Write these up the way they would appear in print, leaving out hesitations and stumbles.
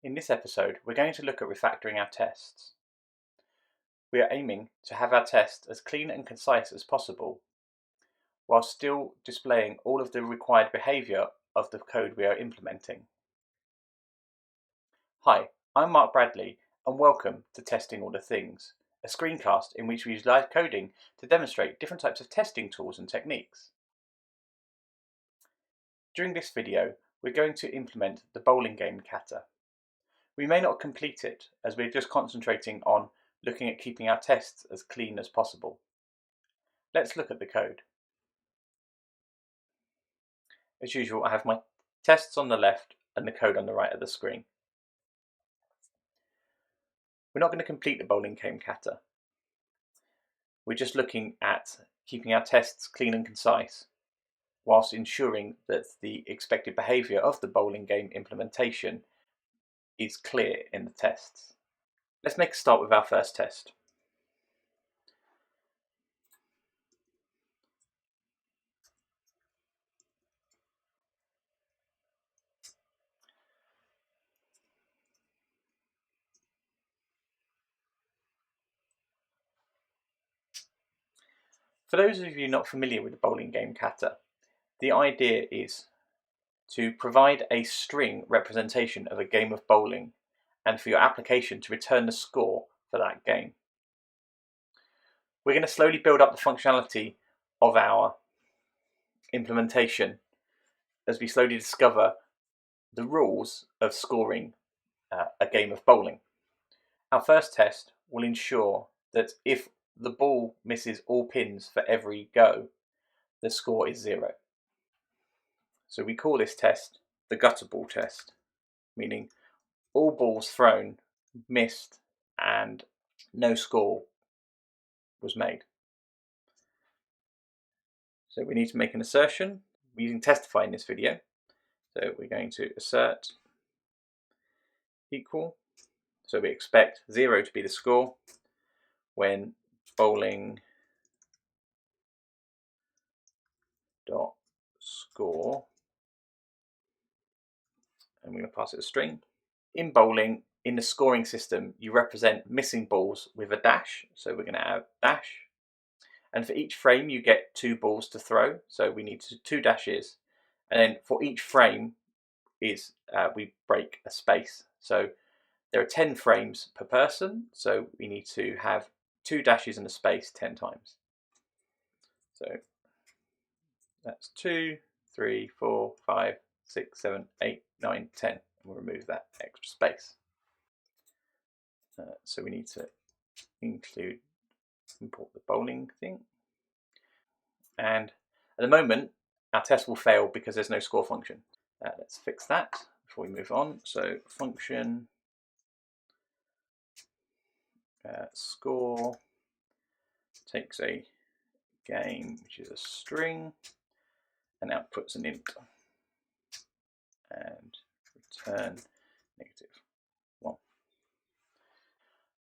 In this episode, we're going to look at refactoring our tests. We are aiming to have our tests as clean and concise as possible, while still displaying all of the required behaviour of the code we are implementing. Hi, I'm Mark Bradley, and welcome to Testing All the Things, a screencast in which we use live coding to demonstrate different types of testing tools and techniques. During this video, we're going to implement the Bowling Game Kata. We may not complete it, as we're just concentrating on looking at keeping our tests as clean as possible. Let's look at the code. As usual, I have my tests on the left and the code on the right of the screen. We're not going to complete the Bowling Game Kata. We're just looking at keeping our tests clean and concise, whilst ensuring that the expected behaviour of the bowling game implementation is clear in the tests. Let's make a start with our first test. For those of you not familiar with the Bowling Game Kata, the idea is to provide a string representation of a game of bowling and for your application to return the score for that game. We're going to slowly build up the functionality of our implementation as we slowly discover the rules of scoring a game of bowling. Our first test will ensure that if the ball misses all pins for every go, the score is 0. So we call this test the gutter ball test, meaning all balls thrown missed and no score was made. So we need to make an assertion. We're using testify in this video. So we're going to assert equal. So we expect 0 to be the score when bowling dot score, and we're going to pass it a string. In bowling, in the scoring system, you represent missing balls with a dash. So we're going to add dash. And for each frame, you get 2 balls to throw. So we need 2 dashes. And then for each frame is we break a space. So there are 10 frames per person. So we need to have 2 dashes and a space 10 times. So that's 2, 3, 4, 5, 6, 7, 8, 9, 10. And we'll remove that extra space. So we need to import the bowling thing. And at the moment, our test will fail because there's no score function. Let's fix that before we move on. So function score takes a game, which is a string, and outputs an int, and return -1.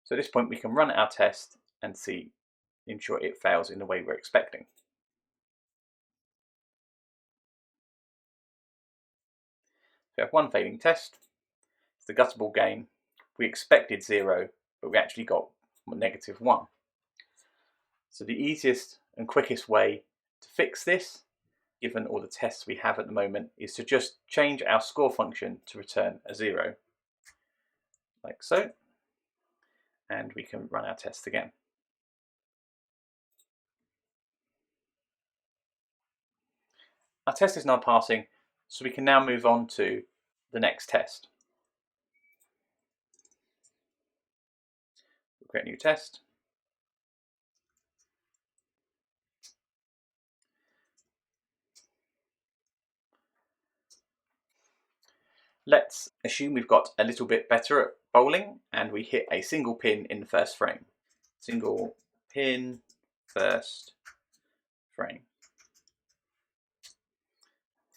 So at this point, we can run our test and ensure it fails in the way we're expecting. We have one failing test. It's the gutter ball game. We expected 0, but we actually got -1. So the easiest and quickest way to fix this, given all the tests we have at the moment, is to just change our score function to return a 0, like so, and we can run our test again. Our test is now passing, so we can now move on to the next test. We'll create a new test. Let's assume we've got a little bit better at bowling and we hit a single pin in the first frame. Single pin, first frame.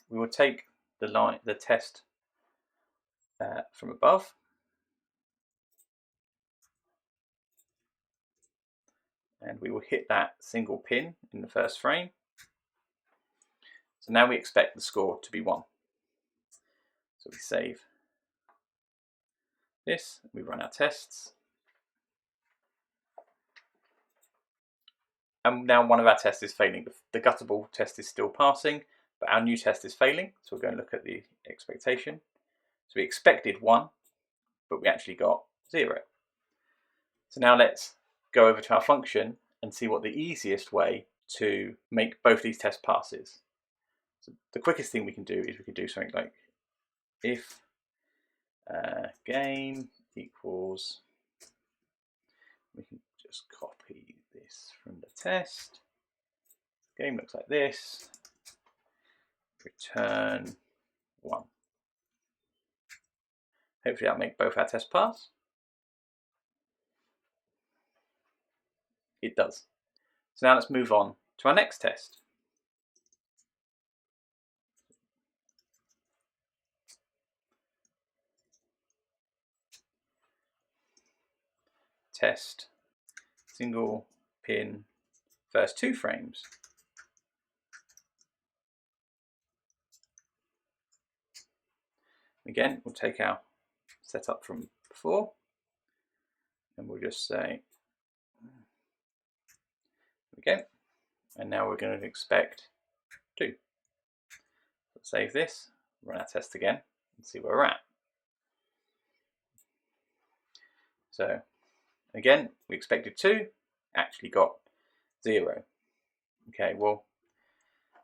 We will take the test from above. And we will hit that single pin in the first frame. So now we expect the score to be 1. So we save this, we run our tests. And now one of our tests is failing. The guttable test is still passing, but our new test is failing. So we're going to look at the expectation. So we expected 1, but we actually got 0. So now let's go over to our function and see what the easiest way to make both these tests pass is. So the quickest thing we can do is we can do something like if game equals, we can just copy this from the test. Game looks like this, return 1. Hopefully that'll make both our tests pass. It does. So now let's move on to our next test. Test single pin first 2 frames. Again, we'll take our setup from before and we'll just say, okay, and now we're going to expect 2. Let's save this, run our test again and see where we're at. So again, we expected 2, actually got 0. Okay, well,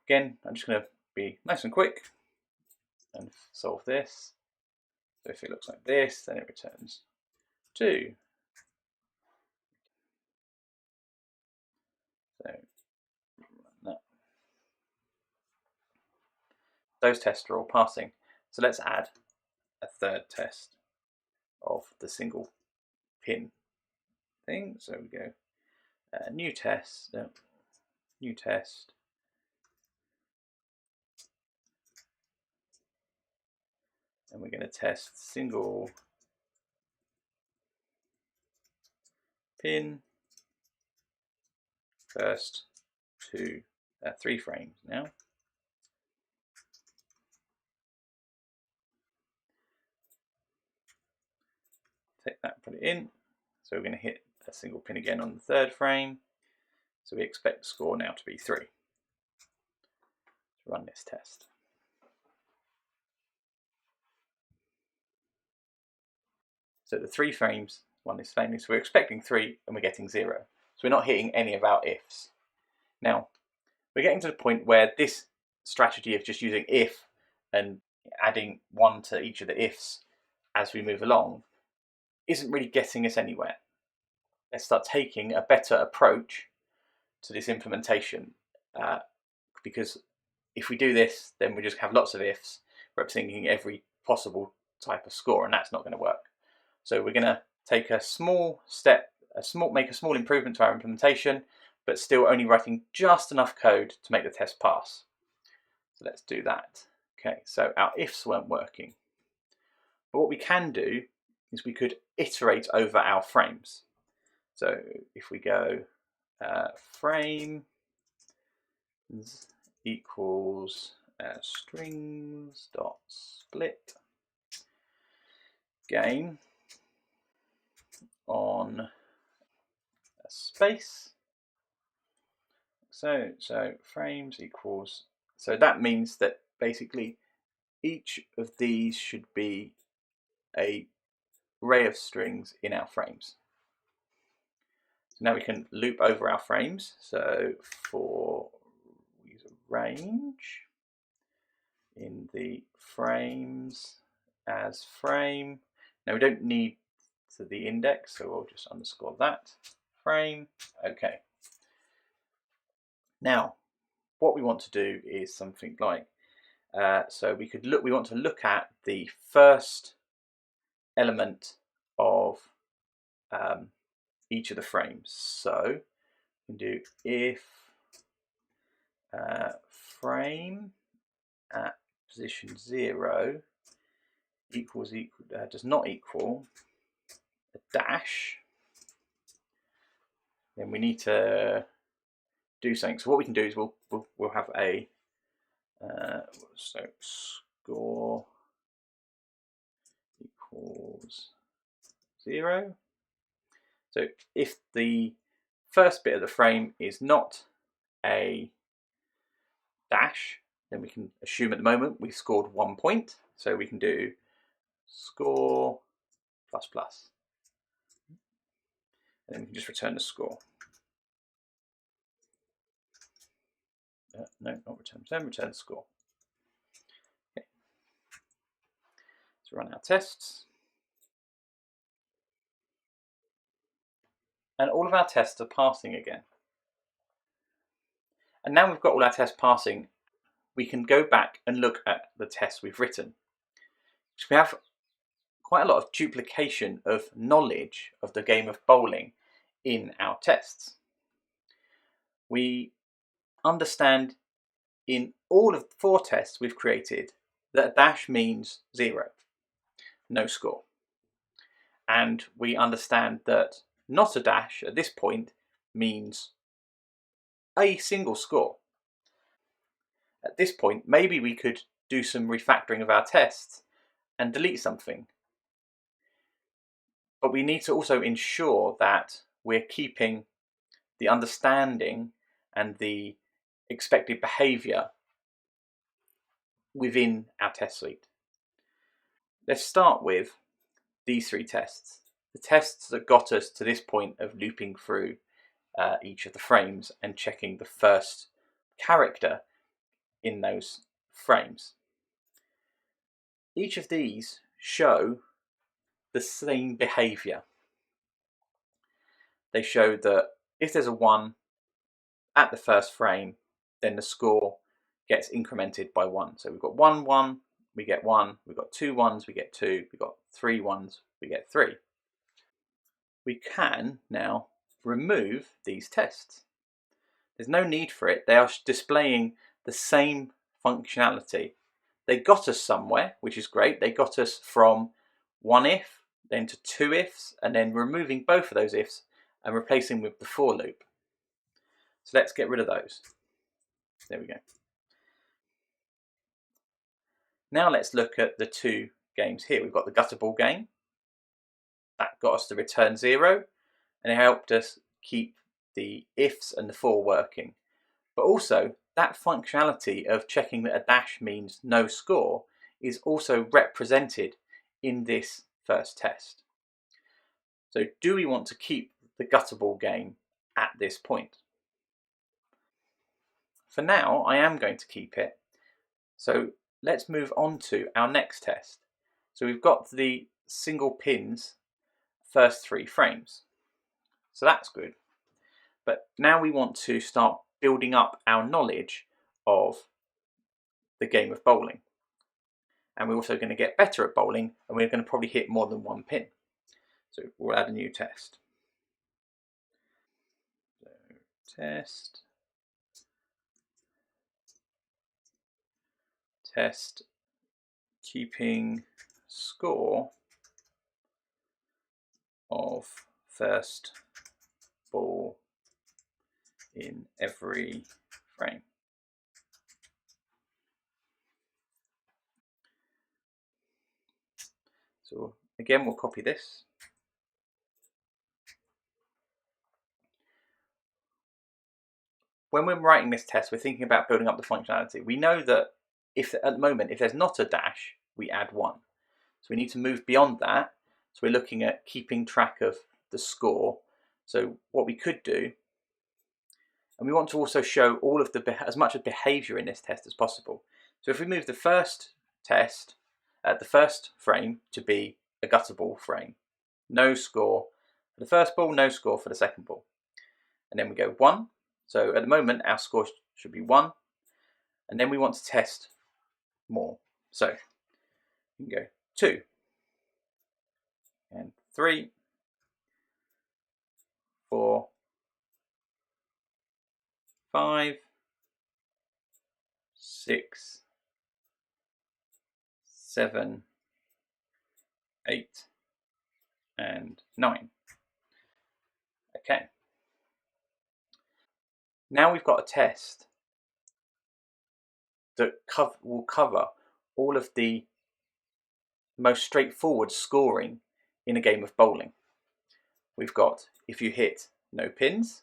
again, I'm just going to be nice and quick and solve this. So if it looks like this, then it returns 2. So that. Those tests are all passing. So let's add a third test of the single pin thing. So we go new test, new test. And we're going to test single pin first 3 frames now. Take that, put it in. So we're going to hit a single pin again on the 3rd frame. So we expect the score now to be 3. Let's run this test. So the 3 frames, one is failing. So we're expecting 3 and we're getting 0. So we're not hitting any of our ifs. Now, we're getting to the point where this strategy of just using if and adding 1 to each of the ifs as we move along isn't really getting us anywhere. Let's start taking a better approach to this implementation, because if we do this, then we just have lots of ifs representing every possible type of score, and that's not going to work. So we're going to take a small step, make a small improvement to our implementation, but still only writing just enough code to make the test pass. So let's do that. Okay, so our ifs weren't working. But what we can do is we could iterate over our frames. So if we go frame equals strings dot split game on a space. So frames equals, so that means that basically each of these should be a array of strings in our frames. So now we can loop over our frames. So for use a range in the frames as frame. Now we don't need to the index, so we'll just underscore that frame. Okay. Now, what we want to do is something like, so we want to look at the first element of each of the frames. So we can do if frame at position 0 does not equal a dash, then we need to do something. So what we can do is we'll have a so score equals 0. So if the first bit of the frame is not a dash, then we can assume at the moment we scored 1 point. So we can do score plus plus. And then we can just return the score. No, not return the score. Okay. Let's run our tests. And all of our tests are passing again. And now we've got all our tests passing, we can go back and look at the tests we've written. So we have quite a lot of duplication of knowledge of the game of bowling in our tests. We understand in all of the 4 tests we've created that a dash means 0, no score. And we understand that not a dash at this point means a single score. At this point, maybe we could do some refactoring of our tests and delete something. But we need to also ensure that we're keeping the understanding and the expected behaviour within our test suite. Let's start with these 3 tests. The tests that got us to this point of looping through each of the frames and checking the first character in those frames. Each of these show the same behaviour. They show that if there's a 1 at the first frame, then the score gets incremented by 1. So we've got 1, 1, we get 1, we've got 2 1s, we get 2, we've got 3 1s, we get 3. We can now remove these tests. There's no need for it. They are displaying the same functionality. They got us somewhere, which is great. They got us from 1 if, then to 2 ifs, and then removing both of those ifs and replacing with the for loop. So let's get rid of those. There we go. Now let's look at the 2 games here. We've got the gutter ball game. That got us to return 0, and it helped us keep the ifs and the for working. But also, that functionality of checking that a dash means no score is also represented in this first test. So do we want to keep the gutter ball game at this point? For now, I am going to keep it. So let's move on to our next test. So we've got the single pins first 3 frames. So that's good. But now we want to start building up our knowledge of the game of bowling. And we're also going to get better at bowling, and we're going to probably hit more than 1 pin. So we'll add a new test. So test keeping score of first ball in every frame. So again, we'll copy this. When we're writing this test, we're thinking about building up the functionality. We know that if at the moment, if there's not a dash, we add 1. So we need to move beyond that. So we're looking at keeping track of the score. So what we could do, and we want to also show all of as much of behaviour in this test as possible. So if we move the first test, the first frame to be a gutter ball frame, no score for the first ball, no score for the second ball. And then we go 1. So at the moment, our score should be 1. And then we want to test more. So you can go 2 and 3, 4, 5, 6, 7, 8, and 9. Okay. Now we've got a test that will cover all of the most straightforward scoring in a game of bowling. We've got, if you hit no pins,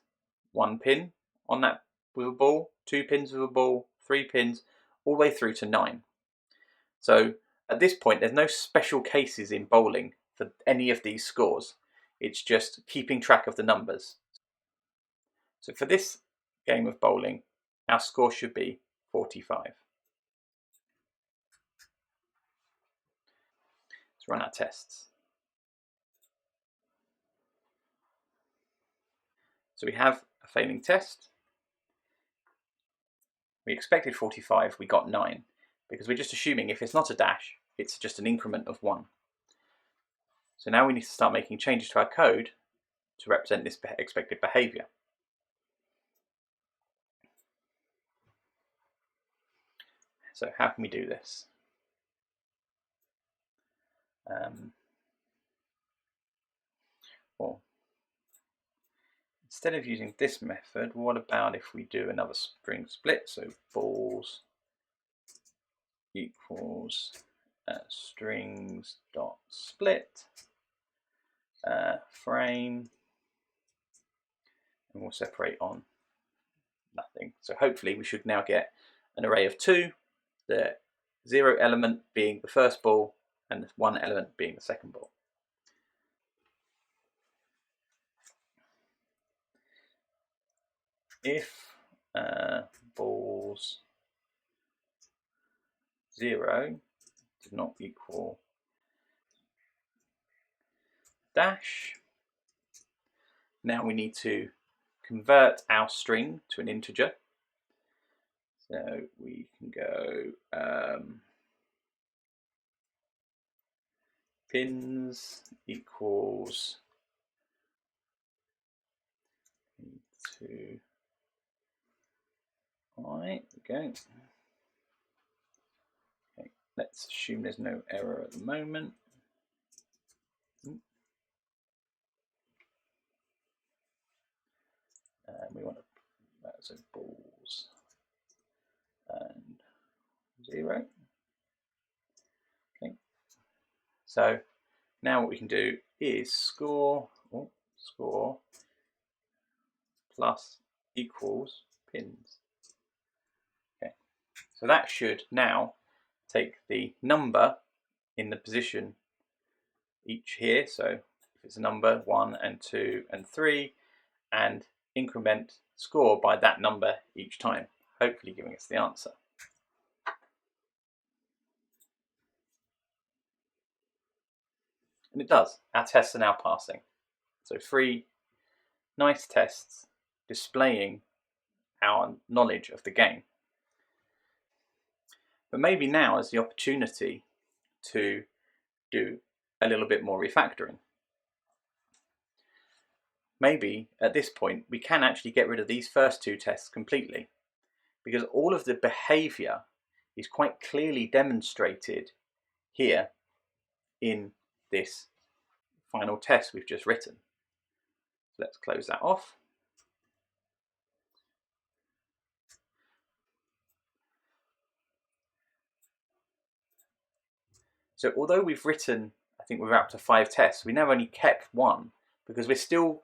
1 pin on that with a ball, 2 pins with a ball, 3 pins, all the way through to 9. So at this point, there's no special cases in bowling for any of these scores. It's just keeping track of the numbers. So for this game of bowling, our score should be 45. Let's run our tests. So we have a failing test. We expected 45, we got 9, because we're just assuming if it's not a dash, it's just an increment of 1. So now we need to start making changes to our code to represent this expected behaviour. So how can we do this? Well, instead of using this method, what about if we do another string split? So balls equals strings dot split frame, and we'll separate on nothing. So hopefully we should now get an array of 2, the 0 element being the first ball and the 1 element being the second ball. If balls 0 does not equal dash, now we need to convert our string to an integer. So we can go pins equals 2. Alright, there we go. Okay, let's assume there's no error at the moment. And we want to, so balls and 0. Okay. So now what we can do is score plus equals pins. Okay. So that should now take the number in the position each here. So if it's a number 1 and 2 and 3, and increment score by that number each time, hopefully giving us the answer. And it does. Our tests are now passing. So 3 nice tests displaying our knowledge of the game. But maybe now is the opportunity to do a little bit more refactoring. Maybe at this point we can actually get rid of these first 2 tests completely, because all of the behaviour is quite clearly demonstrated here in this final test we've just written. So let's close that off. So although we've written, I think we're up to 5 tests, we now only kept 1, because we still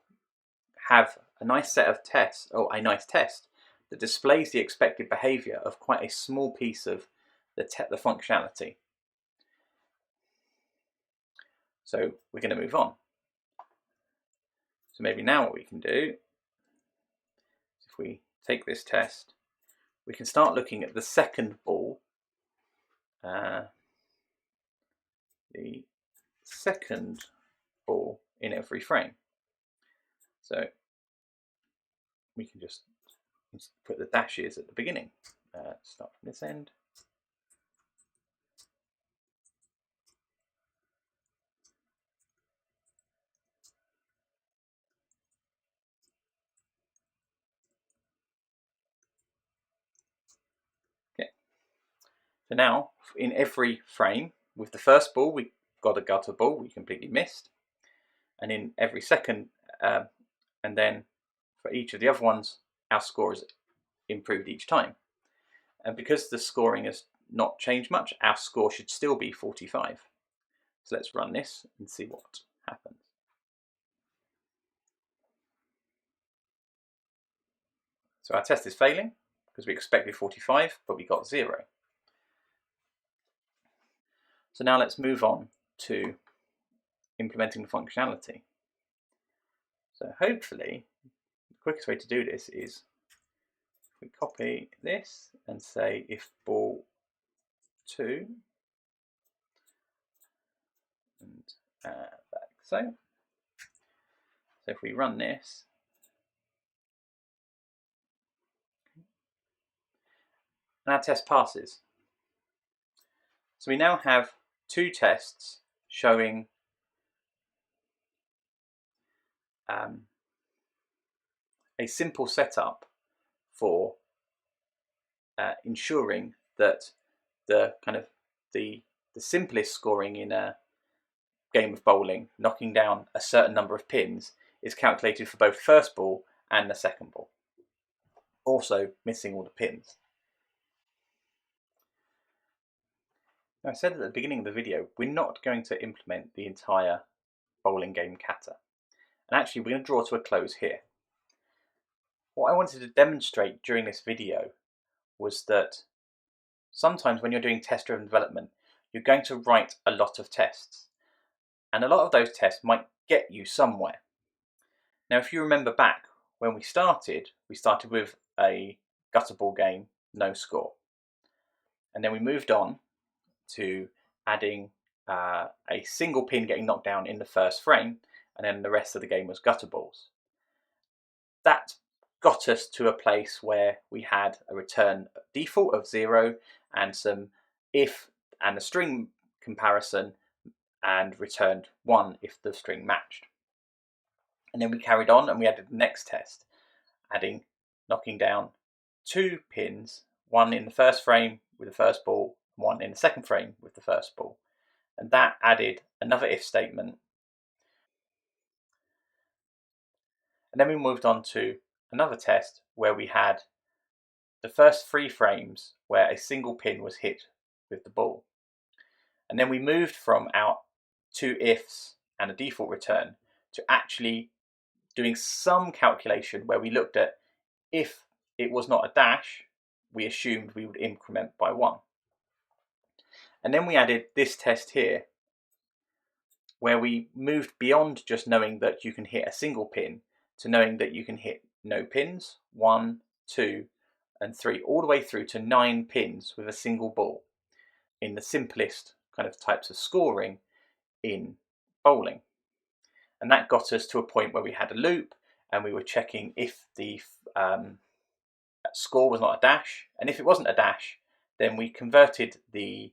have a nice set of tests, or a nice test that displays the expected behaviour of quite a small piece of the functionality. So we're going to move on. So maybe now what we can do, if we take this test, we can start looking at the second ball, the second ball in every frame. So we can just put the dashes at the beginning. Start from this end. Okay. So now, in every frame, with the first ball, we got a gutter ball we completely missed. And in every second, and then for each of the other ones, our score is improved each time. And because the scoring has not changed much, our score should still be 45. So let's run this and see what happens. So our test is failing because we expected 45, but we got 0. So now let's move on to implementing the functionality. So hopefully, the quickest way to do this is we copy this and say if ball 2 and back so. So if we run this, and our test passes. So we now have 2 tests showing a simple setup for ensuring that the simplest scoring in a game of bowling, knocking down a certain number of pins, is calculated for both first ball and the second ball. Also missing all the pins. Now, I said at the beginning of the video, we're not going to implement the entire Bowling Game Kata. And actually we're going to draw to a close here. What I wanted to demonstrate during this video was that sometimes when you're doing test-driven development, you're going to write a lot of tests. And a lot of those tests might get you somewhere. Now, if you remember back when we started with a gutter ball game, no score. And then we moved on to adding a single pin getting knocked down in the first frame, and then the rest of the game was gutter balls. That got us to a place where we had a return default of 0 and some if and a string comparison, and returned 1 if the string matched. And then we carried on and we added the next test, knocking down 2 pins, 1 in the first frame with the first ball, 1 in the second frame with the first ball. And that added another if statement. And then we moved on to another test where we had the first 3 frames where a single pin was hit with the ball. And then we moved from our 2 ifs and a default return to actually doing some calculation where we looked at if it was not a dash, we assumed we would increment by 1. And then we added this test here where we moved beyond just knowing that you can hit a single pin to knowing that you can hit no pins, 1, 2 and 3, all the way through to 9 pins with a single ball in the simplest kind of types of scoring in bowling. And that got us to a point where we had a loop and we were checking if the score was not a dash, and if it wasn't a dash, then we converted the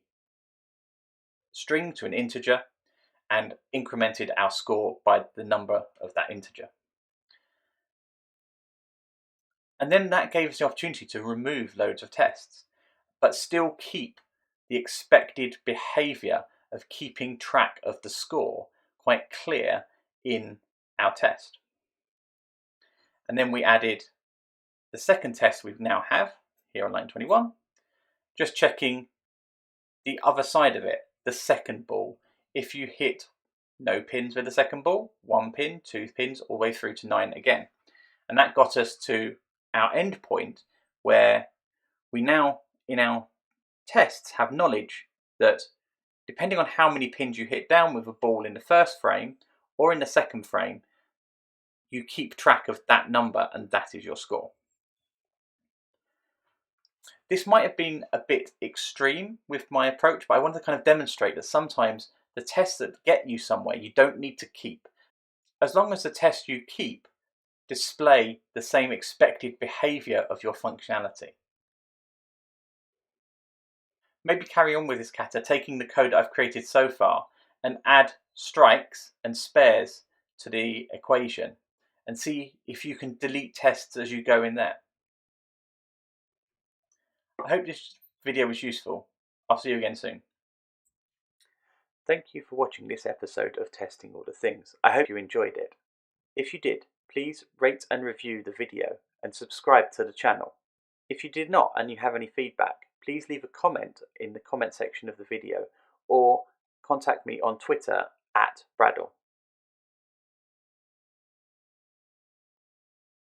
string to an integer and incremented our score by the number of that integer. And then that gave us the opportunity to remove loads of tests, but still keep the expected behaviour of keeping track of the score quite clear in our test. And then we added the second test we now have here on line 21, just checking the other side of it, the second ball. If you hit no pins with the second ball, 1 pin, 2 pins, all the way through to 9 again. And that got us to our end point where we now, in our tests, have knowledge that depending on how many pins you hit down with a ball in the first frame or in the second frame, you keep track of that number and that is your score. This might have been a bit extreme with my approach, but I wanted to kind of demonstrate that sometimes the tests that get you somewhere you don't need to keep. As long as the tests you keep display the same expected behaviour of your functionality. Maybe carry on with this kata, taking the code I've created so far and add strikes and spares to the equation and see if you can delete tests as you go in there. I hope this video was useful. I'll see you again soon. Thank you for watching this episode of Testing All the Things. I hope you enjoyed it. If you did, please rate and review the video and subscribe to the channel. If you did not and you have any feedback, please leave a comment in the comment section of the video or contact me on Twitter @Bradle.